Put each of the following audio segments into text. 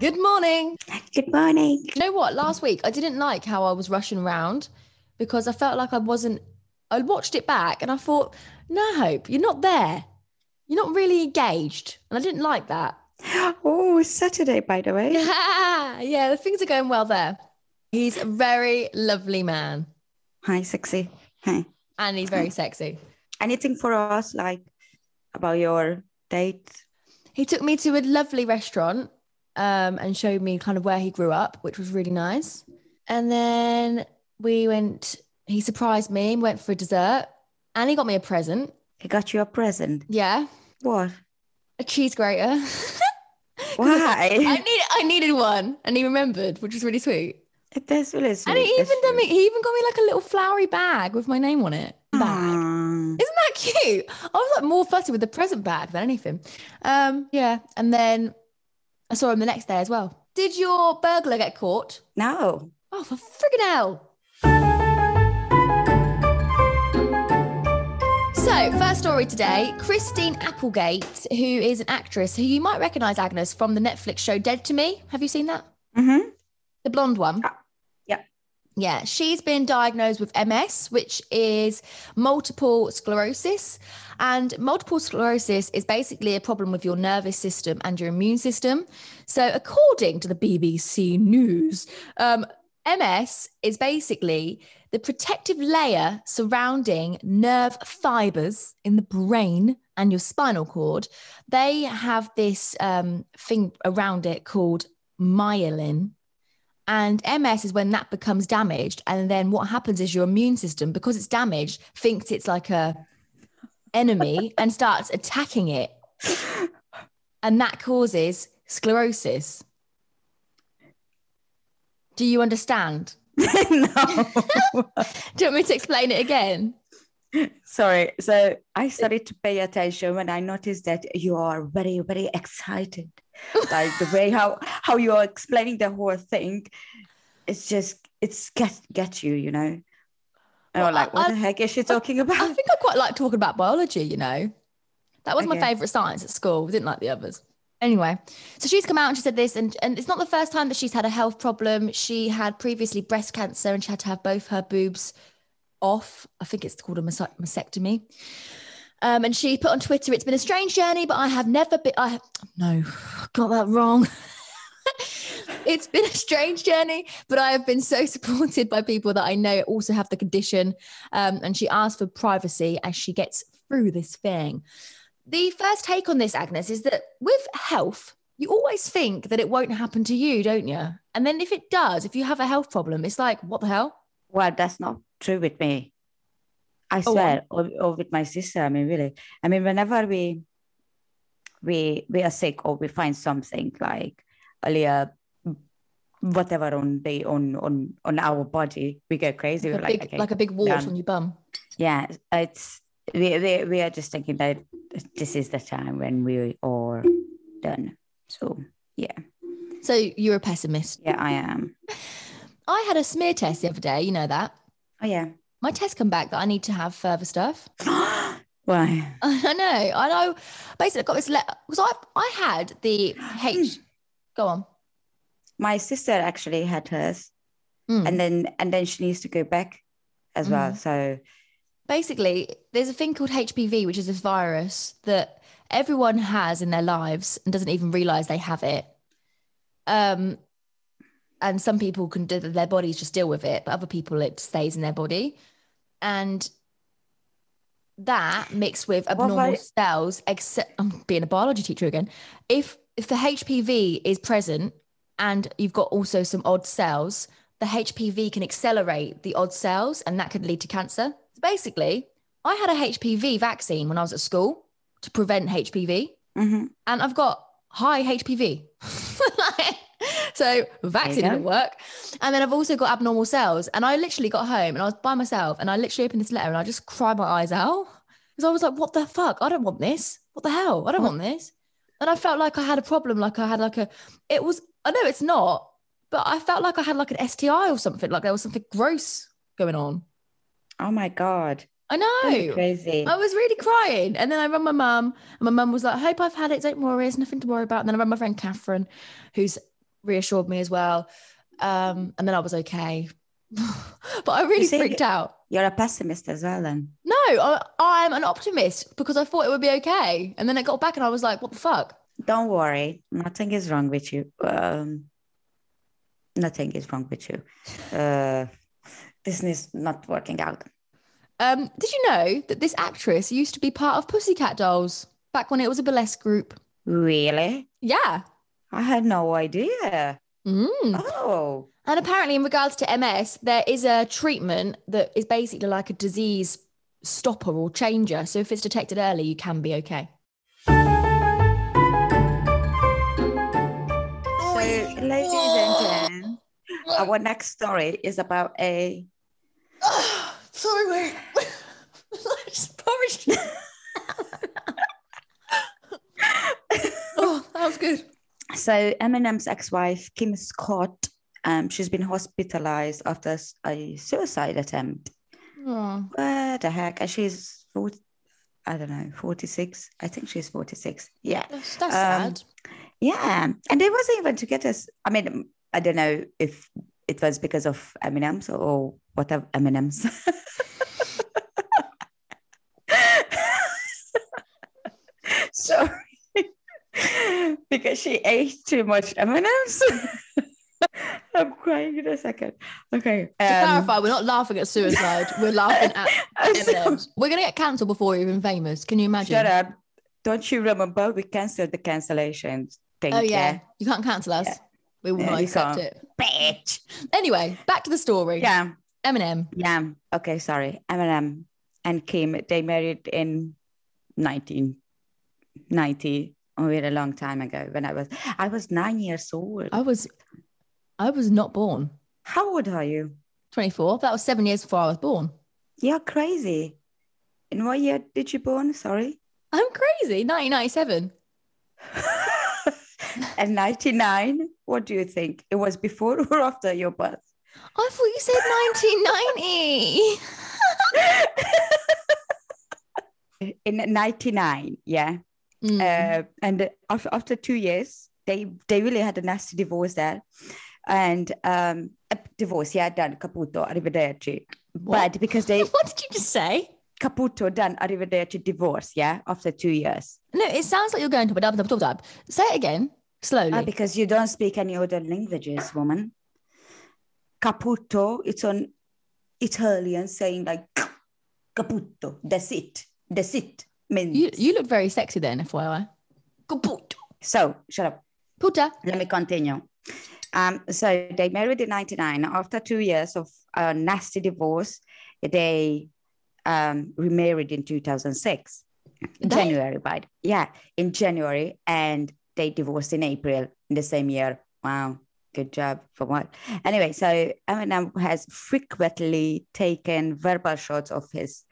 Good morning. Good morning. You know what? Last week, I didn't like how I was rushing around because I felt like I watched it back and I thought, no, Hope, you're not there. You're not really engaged. And I didn't like that. Oh, it's Saturday, by the way. Yeah, the things are going well there. He's a very lovely man. Hi, sexy. Hi. And he's very sexy. Anything for us, like, about your date? He took me to a lovely restaurant and showed me kind of where he grew up, which was really nice. And then he surprised me, went for a dessert, and he got me a present. He got you a present? Yeah. What? A cheese grater. Why? I needed one, and he remembered, which was really sweet. It is really sweet. And he even got me like a little flowery bag with my name on it. Isn't that cute? I was like more fussy with the present bag than anything. Yeah. And then I saw him the next day as well. Did your burglar get caught? No. Oh, for friggin' hell. So, first story today, Christine Applegate, who is an actress who you might recognise, Agnes, from the Netflix show Dead to Me. Have you seen that? Mm-hmm. The blonde one. Yeah. Yeah, she's been diagnosed with MS, which is multiple sclerosis. And multiple sclerosis is basically a problem with your nervous system and your immune system. So according to the BBC News, MS is basically the protective layer surrounding nerve fibers in the brain and your spinal cord. They have this thing around it called myelin. And MS is when that becomes damaged. And then what happens is your immune system, because it's damaged, thinks it's like a enemy and starts attacking it. And that causes sclerosis. Do you understand? No. Do you want me to explain it again? Sorry. So I started to pay attention when I noticed that you are very, very excited. Like the way how you are explaining the whole thing, it's get you, you know. And I'm like, what the heck is she talking about? I think I quite like talking about biology, you know. That was my favourite science at school. I didn't like the others. Anyway, so she's come out and she said this, and it's not the first time that she's had a health problem. She had previously breast cancer and she had to have both her boobs off. I think it's called a mastectomy. And she put on Twitter, it's been a strange journey, but I have never been, no, got that wrong. It's been a strange journey, but I have been so supported by people that I know also have the condition. And she asked for privacy as she gets through this thing. The first take on this, Agnes, is that with health, you always think that it won't happen to you, don't you? And then if it does, if you have a health problem, it's like, what the hell? Well, that's not true with me. I swear, or with my sister. I mean, really. I mean, whenever we are sick or we find something like whatever on our body, we go crazy. Like a big wart on your bum. Yeah, we are just thinking that this is the time when we are done. So yeah. So you're a pessimist. Yeah, I am. I had a smear test the other day. You know that? Oh yeah. My test come back that I need to have further stuff. Why? I know. Basically, I got this letter because I had the Go on. My sister actually had hers, and then she needs to go back as well. So basically, there's a thing called HPV, which is this virus that everyone has in their lives and doesn't even realize they have it. And some people their bodies just deal with it, but other people it stays in their body. And that mixed with abnormal cells, except I'm being a biology teacher again. If the HPV is present and you've got also some odd cells, the HPV can accelerate the odd cells and that could lead to cancer. So basically, I had a HPV vaccine when I was at school to prevent HPV. And I've got high HPV. So vaccine didn't work. And then I've also got abnormal cells. And I literally got home and I was by myself and I literally opened this letter and I just cried my eyes out. Because I was like, what the fuck? I don't want this. What the hell? I don't want this. And I felt like I had a problem. Like I had I know it's not, but I felt like I had like an STI or something. Like there was something gross going on. Oh my God. I know. Really crazy. I was really crying. And then I rang my mum and my mum was like, I hope I've had it. Don't worry. There's nothing to worry about. And then I rang my friend Catherine, who's reassured me as well. And then I was okay. But I really freaked out. You're a pessimist as well then. No, I'm an optimist because I thought it would be okay. And then it got back and I was like, what the fuck? Don't worry. Nothing is wrong with you. Nothing is wrong with you. This is not working out. Did you know that this actress used to be part of Pussycat Dolls back when it was a burlesque group? Really? Yeah. I had no idea. Mm. Oh. And apparently in regards to MS, there is a treatment that is basically like a disease stopper or changer. So if it's detected early, you can be okay. So, ladies and gentlemen, our next story is about a... Sorry, wait. Porridge. Oh, that was good. So Eminem's ex-wife, Kim Scott, she's been hospitalized after a suicide attempt. Oh. What the heck? And she's 46. I think she's 46. Yeah. That's sad. Yeah. And it wasn't even to get us. I mean, I don't know if it was because of Eminem's or whatever Eminem's. Sorry. Because she ate too much M&Ms. I'm crying in a second. Okay. To clarify, we're not laughing at suicide. We're laughing at M&Ms. We're going to get cancelled before we're even famous. Can you imagine? Shut up. Don't you remember we cancelled the cancellation thing? Oh, yeah. You can't cancel us. Yeah. We will not accept it. Bitch. Anyway, back to the story. Yeah. Eminem. Yeah. Okay, sorry. Eminem and Kim, they married in 1990. Oh, a long time ago when I was 9 years old. I was not born. How old are you? 24. That was 7 years before I was born. You're crazy. In what year did you born? Sorry. I'm crazy. 1997. And 99? What do you think? It was before or after your birth? I thought you said 1990. In 99, yeah. And after 2 years, they really had a nasty divorce there. And a divorce, yeah, done, caputo, arrivederci. What? But because they... What did you just say? Caputo, done, arrivederci, divorce, yeah, after 2 years. No, it sounds like you're going to... Say it again, slowly. Because you don't speak any other languages, woman. Caputo, it's on Italian, saying like, caputo, that's it. Means... You look very sexy then, FYI. Caputo. So, shut up. Puta. Let me continue. So they married in 99. After 2 years of a nasty divorce, they remarried in 2006. January, right? Yeah, in January. And they divorced in April in the same year. Wow, good job for what? Anyway, so Eminem has frequently taken verbal shots of his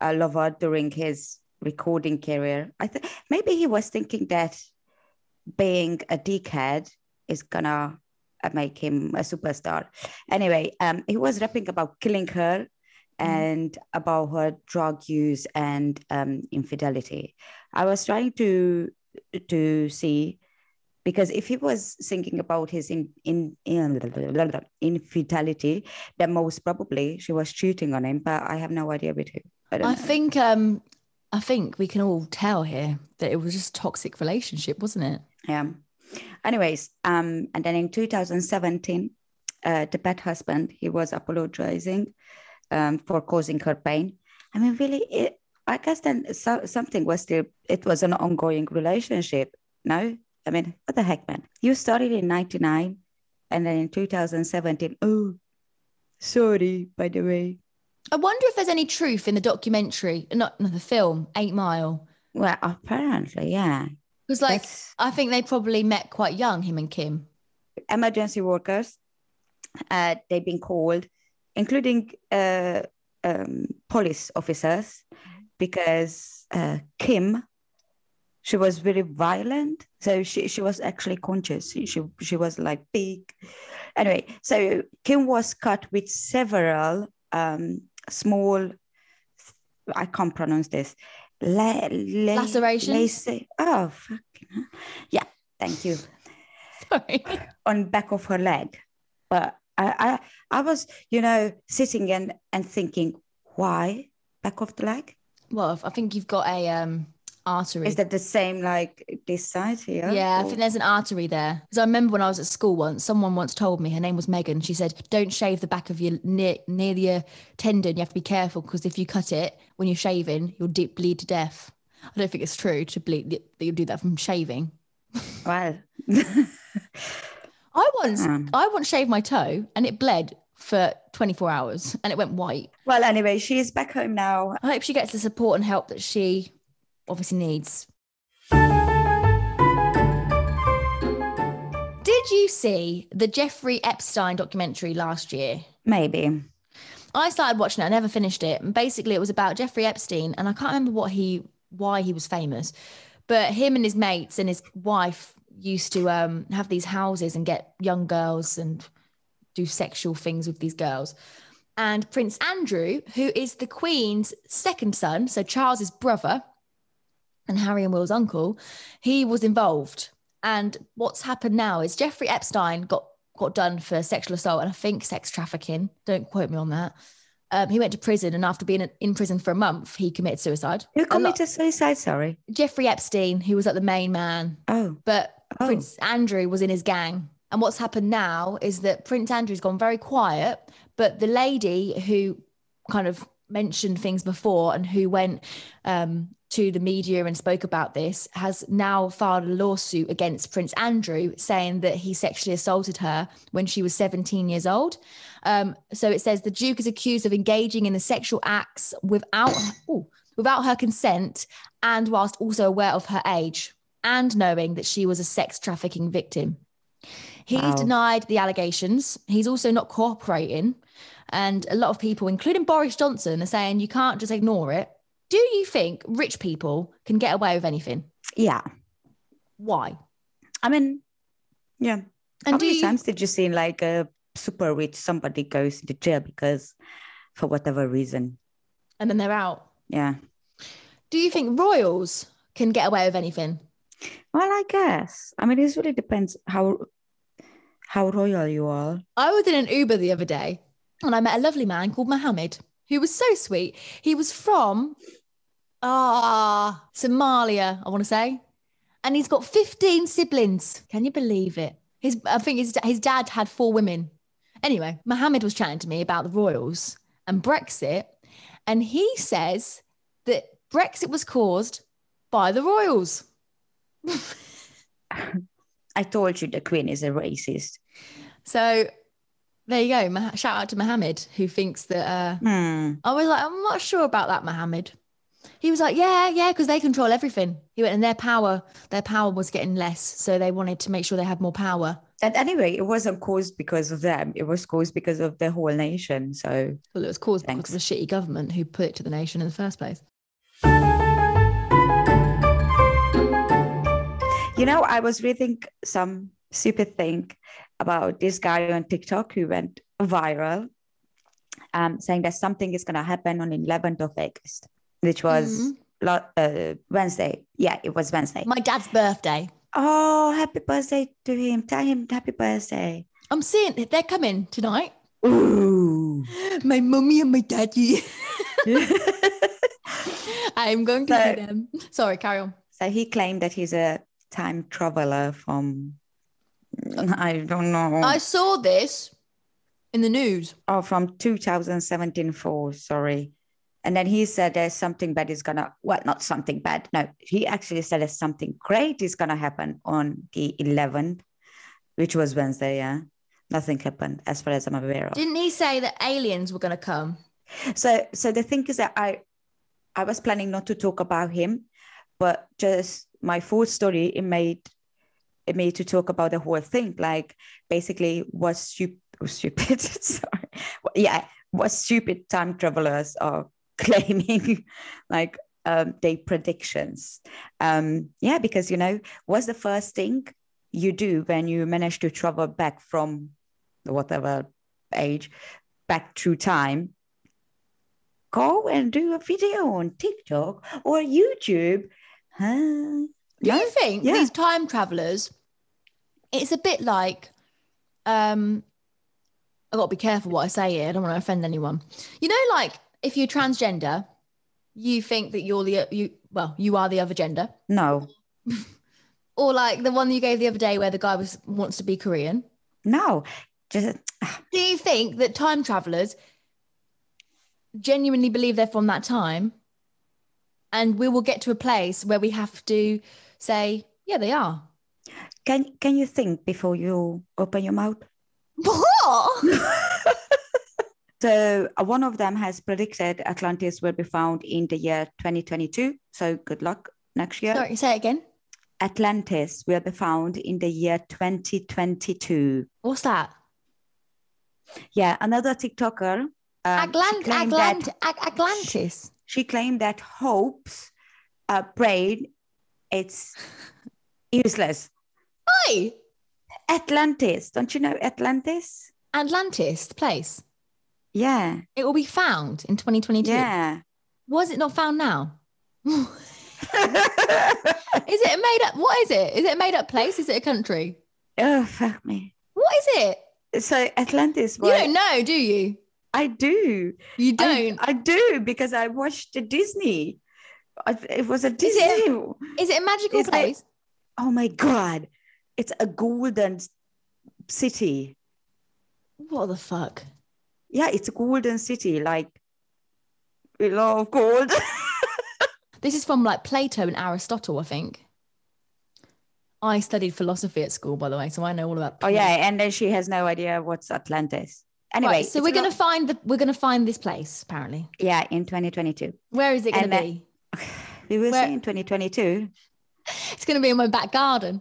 lover during his recording career. I think maybe he was thinking that being a dickhead is gonna make him a superstar. Anyway, he was rapping about killing her and about her drug use and infidelity. I was trying to see, because if he was thinking about his infidelity, then most probably she was cheating on him, but I have no idea with who. I think we can all tell here that it was just a toxic relationship, wasn't it? Yeah. Anyways, and then in 2017, the bad husband, he was apologizing for causing her pain. I mean, really, I guess then something was still, it was an ongoing relationship. No? I mean, what the heck, man? You started in 99 and then in 2017, oh, sorry, by the way. I wonder if there's any truth in the documentary, not the film, 8 Mile. Well, apparently, yeah. Because, I think they probably met quite young, him and Kim. Emergency workers, they've been called, including police officers, because Kim, she was very violent. So she was actually conscious. She was like big. Anyway, so Kim was cut with several small, I can't pronounce this, lacerations. Oh, fucking yeah, thank you. Sorry. on back of her leg. But I was, sitting and thinking, why back of the leg? Well, I think you've got a artery. Is that the same like this side here? Yeah, I think there's an artery there. Because I remember when I was at school once, someone once told me, her name was Megan, she said, don't shave the back of your near the tendon. You have to be careful because if you cut it when you're shaving, you'll bleed to death. I don't think it's true to bleed that you'll do that from shaving. Well, I once shaved my toe and it bled for 24 hours and it went white. Well, anyway, she's back home now. I hope she gets the support and help that she obviously needs. Did you see the Jeffrey Epstein documentary last year? Maybe. I started watching it. I never finished it. And basically, it was about Jeffrey Epstein. And I can't remember why he was famous. But him and his mates and his wife used to have these houses and get young girls and do sexual things with these girls. And Prince Andrew, who is the Queen's second son, so Charles's brother and Harry and Will's uncle, he was involved. And what's happened now is Jeffrey Epstein got done for sexual assault and I think sex trafficking. Don't quote me on that. He went to prison and after being in prison for a month, he committed suicide. Who committed suicide, sorry? Jeffrey Epstein, who was like the main man. Oh. But Prince Andrew was in his gang. And what's happened now is that Prince Andrew's gone very quiet, but the lady who kind of mentioned things before and who went to the media and spoke about this has now filed a lawsuit against Prince Andrew saying that he sexually assaulted her when she was 17 years old. So it says the Duke is accused of engaging in the sexual acts without her consent and whilst also aware of her age and knowing that she was a sex trafficking victim. He's denied the allegations. He's also not cooperating. And a lot of people, including Boris Johnson, are saying you can't just ignore it. Do you think rich people can get away with anything? Yeah. Why? I mean, yeah. And how many times did you see like a super rich somebody goes to jail because for whatever reason? And then they're out. Yeah. Do you think royals can get away with anything? Well, I guess. I mean, it really depends how royal you are. I was in an Uber the other day and I met a lovely man called Mohammed, who was so sweet. He was from Somalia, I want to say. And he's got 15 siblings. Can you believe it? I think his dad had 4 women. Anyway, Mohammed was chatting to me about the royals and Brexit. And he says that Brexit was caused by the royals. I told you the Queen is a racist. So there you go. Shout out to Mohammed, who thinks that I was like, I'm not sure about that, Mohammed. He was like, yeah, because they control everything. He went, and their power was getting less. So they wanted to make sure they had more power. And anyway, it wasn't caused because of them. It was caused because of the whole nation. So it was caused because of the shitty government who put it to the nation in the first place. I was reading some stupid thing about this guy on TikTok who went viral, saying that something is going to happen on 11th of August, which was Wednesday. Yeah, it was Wednesday. My dad's birthday. Oh, happy birthday to him. Tell him happy birthday. I'm seeing they're coming tonight. Ooh. My mummy and my daddy. I'm going to see them. Sorry, carry on. So he claimed that he's a time traveler from, I don't know. I saw this in the news. Oh, from 2017 sorry. And then he said there's something bad is not something bad. No, he actually said there's something great is going to happen on the 11th, which was Wednesday, yeah. Nothing happened as far as I'm aware of. Didn't he say that aliens were going to come? So the thing is that I was planning not to talk about him, but just my fourth story, it made to talk about the whole thing. Like basically what stupid, sorry. Yeah, what stupid time travelers are claiming like their predictions. Because, what's the first thing you do when you manage to travel back from whatever age back through time? Go and do a video on TikTok or YouTube. Do you think these time travelers, It's a bit like, I've got to be careful what I say here. I don't want to offend anyone. You know, like if you're transgender, you think that you are the other gender. No. Or like the one you gave the other day where the guy wants to be Korean. No. Just. Do you think that time travelers genuinely believe they're from that time? And we will get to a place where we have to say, yeah, they are. Can you think before you open your mouth? What? So one of them has predicted Atlantis will be found in the year 2022. So good luck next year. Sorry, say it again. Atlantis will be found in the year 2022. What's that? Yeah, another TikToker. Atlantis. She claimed that Hope's brain, it's useless. Oi! Atlantis. Don't you know Atlantis? Atlantis, the place. Yeah. It will be found in 2022. Yeah. Why is it not found now? Is it a made up? What is it? Is it a made up place? Is it a country? Oh, fuck me. What is it? So Atlantis. You don't know, do you? I do. You don't? I do because I watched the Disney. It was a Disney. Is it a magical place? Oh my God. It's a golden city. What the fuck? Yeah, it's a golden city. Like, we love gold. This is from like Plato and Aristotle, I think. I studied philosophy at school, by the way, so I know all about Plato. Oh yeah, and then she has no idea what's Atlantis. Anyway, right, so we're gonna find this place, apparently. Yeah, in 2022. Where is it gonna be? We will see in 2022. It's gonna be in my back garden.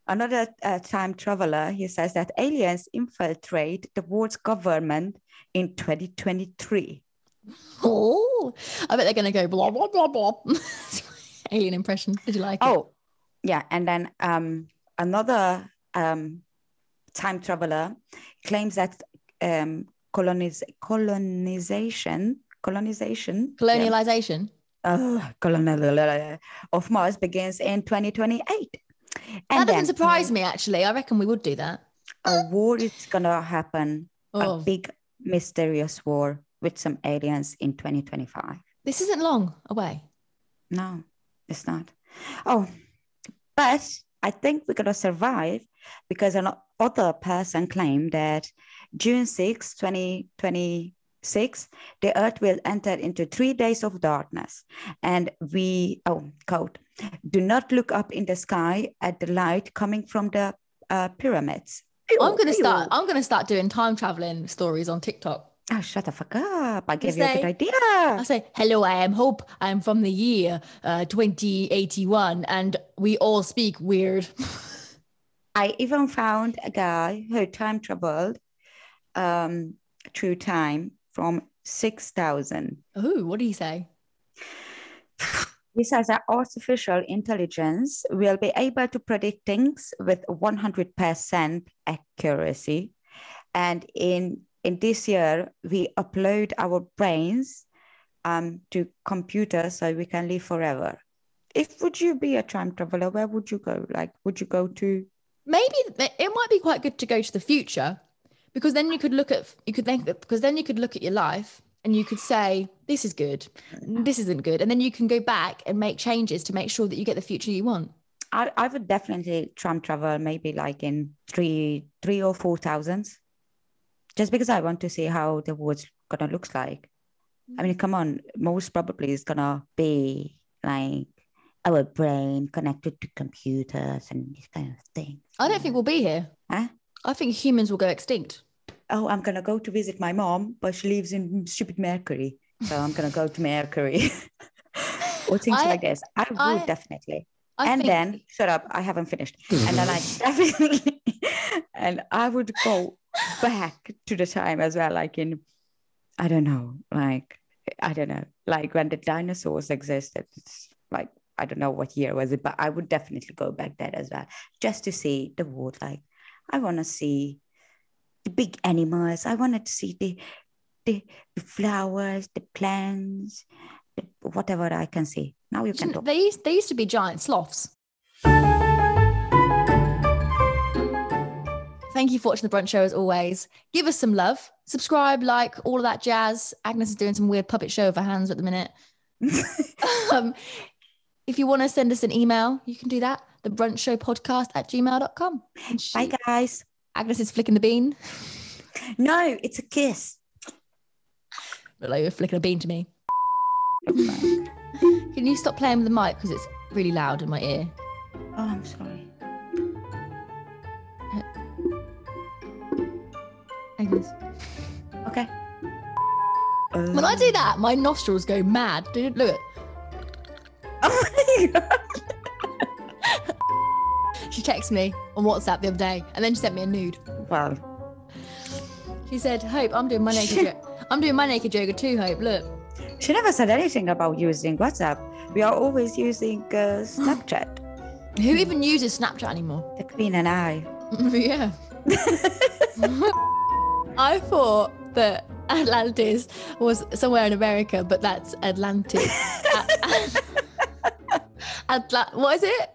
Another time traveler, he says that aliens infiltrate the world's government in 2023. Oh, I bet they're gonna go blah blah blah blah. Alien impression. Did you like it? Oh, yeah, and then another time traveler claims that colonization of Mars begins in 2028. And that doesn't surprise me, actually. I reckon we would do that. A war is gonna happen, a big mysterious war with some aliens in 2025. This isn't long away. No, it's not. Oh, but I think we're gonna survive because another person claimed that June 6, 2026, the Earth will enter into 3 days of darkness. And quote, do not look up in the sky at the light coming from the pyramids. I'm gonna start doing time traveling stories on TikTok. Oh, shut the fuck up. I gave you a good idea. I say, hello, I am Hope. I'm from the year 2081 and we all speak weird. I even found a guy who time traveled through time from 6,000. Oh, what did he say? He says that artificial intelligence will be able to predict things with 100% accuracy. And in this year, we upload our brains to computers so we can live forever. Would you be a time traveler, where would you go? Like, would you go to? Maybe it might be quite good to go to the future, because then you could look at your life and you could say, this is good, this isn't good. And then you can go back and make changes to make sure that you get the future you want. I would definitely time travel maybe like in 3 or 4,000s. Just because I want to see how the world's gonna look like. I mean, come on, most probably it's gonna be like our brain connected to computers and these kind of things. I don't think we'll be here. Huh? I think humans will go extinct. Oh, I'm gonna go to visit my mom, but she lives in stupid Mercury. So I'm gonna go to Mercury. Or things like this. I would definitely. Then, shut up, I haven't finished. And then I definitely, and I would go back to the time as well, like in, I don't know, like when the dinosaurs existed. It's like, I don't know what year was it, but I would definitely go back there as well, just to see the world. Like, I want to see the big animals. I wanted to see the flowers, the plants, whatever I can see. Now you can talk. They used to be giant sloths. Thank you for watching the Brunch Show as always. Give us some love. Subscribe, like, all of that jazz. Agnes is doing some weird puppet show of her hands at the minute. If you want to send us an email, you can do that. thebrunchshowpodcast@gmail.com. Bye, guys. Agnes is flicking the bean. No, it's a kiss. Look like you're flicking a bean to me. Can you stop playing with the mic because it's really loud in my ear? Oh, I'm sorry. Agnes. Okay. When I do that, my nostrils go mad. Dude, look. Oh my God. She texted me on WhatsApp the other day and then she sent me a nude. Wow. She said, Hope, I'm doing my naked yoga too, Hope, look. She never said anything about using WhatsApp. We are always using Snapchat. Who even uses Snapchat anymore? The Queen and I. Yeah. I thought that Atlantis was somewhere in America, but that's Atlantic. What is it?